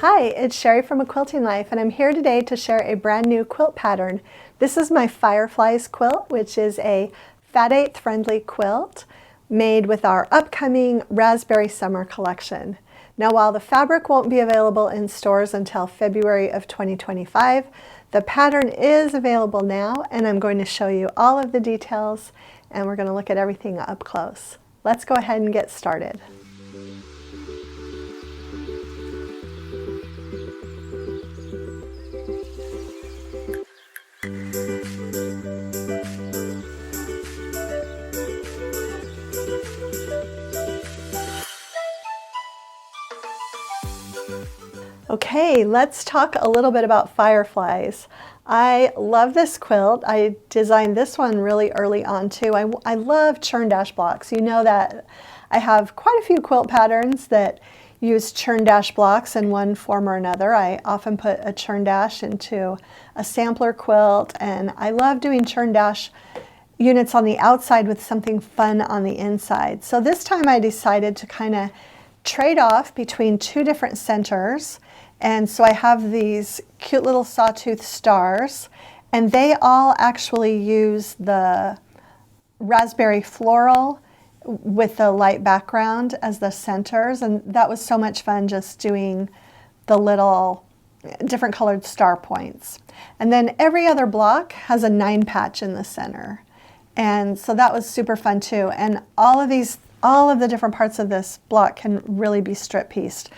Hi, it's Sherri from A Quilting Life, and I'm here today to share a brand new quilt pattern. This is my Fireflies quilt, which is a Fat 8 friendly quilt made with our upcoming Raspberry Summer collection. Now, while the fabric won't be available in stores until February of 2025, the pattern is available now, and I'm going to show you all of the details, and we're going to look at everything up close. Let's go ahead and get started. Okay, let's talk a little bit about Fireflies. I love this quilt. I designed this one really early on too. I love Churn blocks. You know that I have quite a few quilt patterns that use Churn blocks in one form or another. I often put a Churn into a sampler quilt, and I love doing Churn units on the outside with something fun on the inside. So this time I decided to kind of trade off between two different centers. And so I have these cute little sawtooth stars, and they all actually use the raspberry floral with the light background as the centers. And that was so much fun, just doing the little different colored star points. And then every other block has a 9 patch in the center. And so that was super fun too. And all of the different parts of this block can really be strip pieced.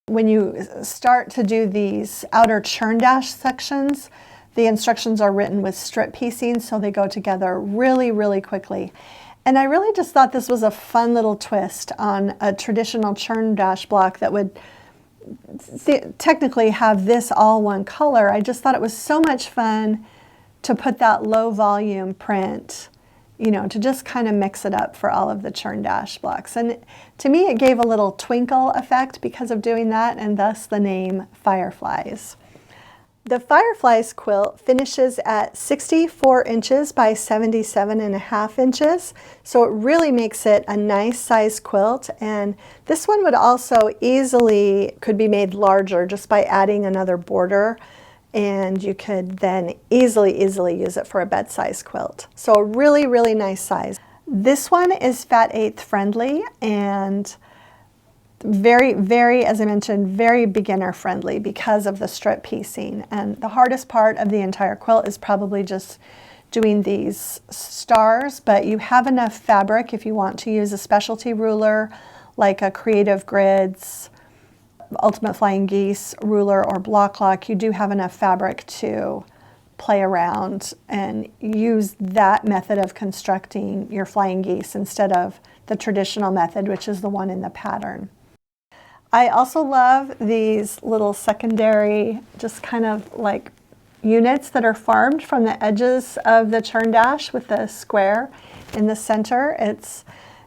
When you start to do these outer Churn sections, the instructions are written with strip piecing, so they go together really, really quickly. And I really just thought this was a fun little twist on a traditional Churn block that would technically have this all one color. I just thought it was so much fun to put that low volume print, you know, to just kind of mix it up for all of the Churn blocks. And to me, it gave a little twinkle effect because of doing that, and thus the name Fireflies. The Fireflies quilt finishes at 64 inches by 77.5 inches, so it really makes it a nice size quilt. And this one would also easily could be made larger just by adding another border, and you could then easily use it for a bed size quilt. So a really, really nice size. This one is Fat 8 friendly and very, as I mentioned, very beginner friendly because of the strip piecing. And the hardest part of the entire quilt is probably just doing these stars, but you have enough fabric if you want to use a specialty ruler like a Creative Grids, Ultimate Flying Geese ruler, or block lock. You do have enough fabric to play around and use that method of constructing your flying geese instead of the traditional method, which is the one in the pattern. I also love these little secondary, just kind of like units that are formed from the edges of the Churn with the square in the center.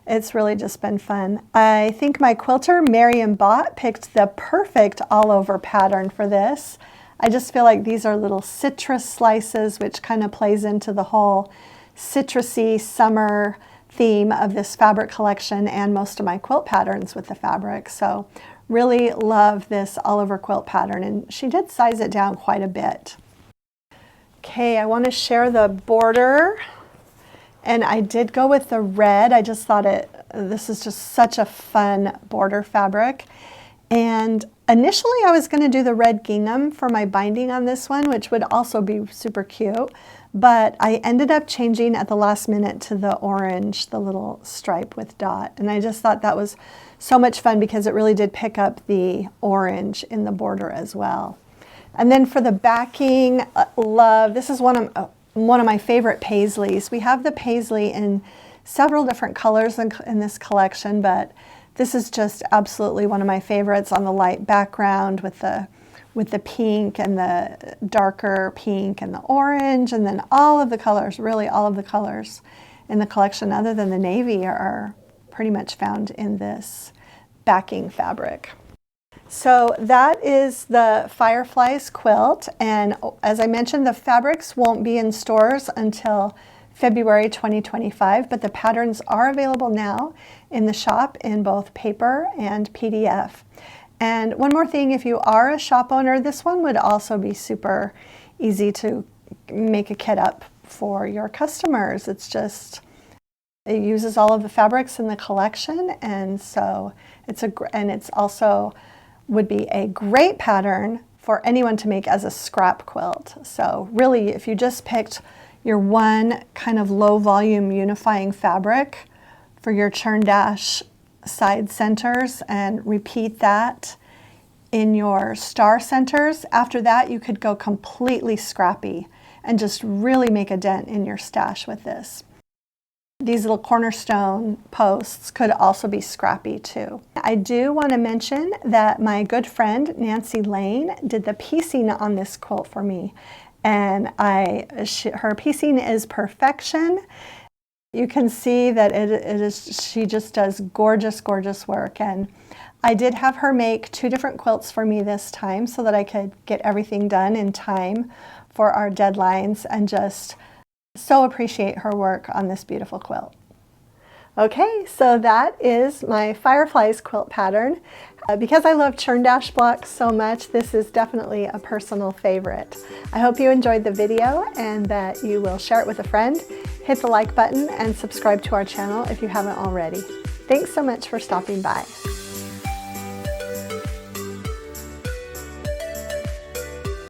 It's really just been fun. I think my quilter, Miriam Bott, picked the perfect all-over pattern for this. I just feel like these are little citrus slices, which kind of plays into the whole citrusy summer theme of this fabric collection and most of my quilt patterns with the fabric. So really love this all-over quilt pattern, and she did size it down quite a bit. Okay, I want to share the border. And I did go with the red. I just thought this is just such a fun border fabric. And initially I was going to do the red gingham for my binding on this one, which would also be super cute. But I ended up changing at the last minute to the orange, the little stripe with dot. And I just thought that was so much fun because it really did pick up the orange in the border as well. And then for the backing, love, this is one of my favorite paisleys. We have the paisley in several different colors in this collection, but this is just absolutely one of my favorites on the light background with the pink and the darker pink and the orange, and then all of the colors, really all of the colors in the collection other than the navy are pretty much found in this backing fabric. So that is the Fireflies quilt, and as I mentioned, the fabrics won't be in stores until February 2025, but the patterns are available now in the shop in both paper and PDF. And one more thing, if you are a shop owner, this one would also be super easy to make a kit up for your customers. It uses all of the fabrics in the collection, and so it's also would be a great pattern for anyone to make as a scrap quilt. So really, if you just picked your one kind of low volume unifying fabric for your churn dash side centers and repeat that in your star centers, after that you could go completely scrappy and just really make a dent in your stash with this. These little cornerstone posts could also be scrappy too. I do want to mention that my good friend Nancy Lane did the piecing on this quilt for me, and her piecing is perfection. You can see that she just does gorgeous, gorgeous work. And I did have her make 2 different quilts for me this time so that I could get everything done in time for our deadlines, and just so appreciate her work on this beautiful quilt. Okay, so that is my Fireflies quilt pattern. Because I love churn dash blocks so much, this is definitely a personal favorite. I hope you enjoyed the video and that you will share it with a friend. Hit the like button and subscribe to our channel if you haven't already. Thanks so much for stopping by.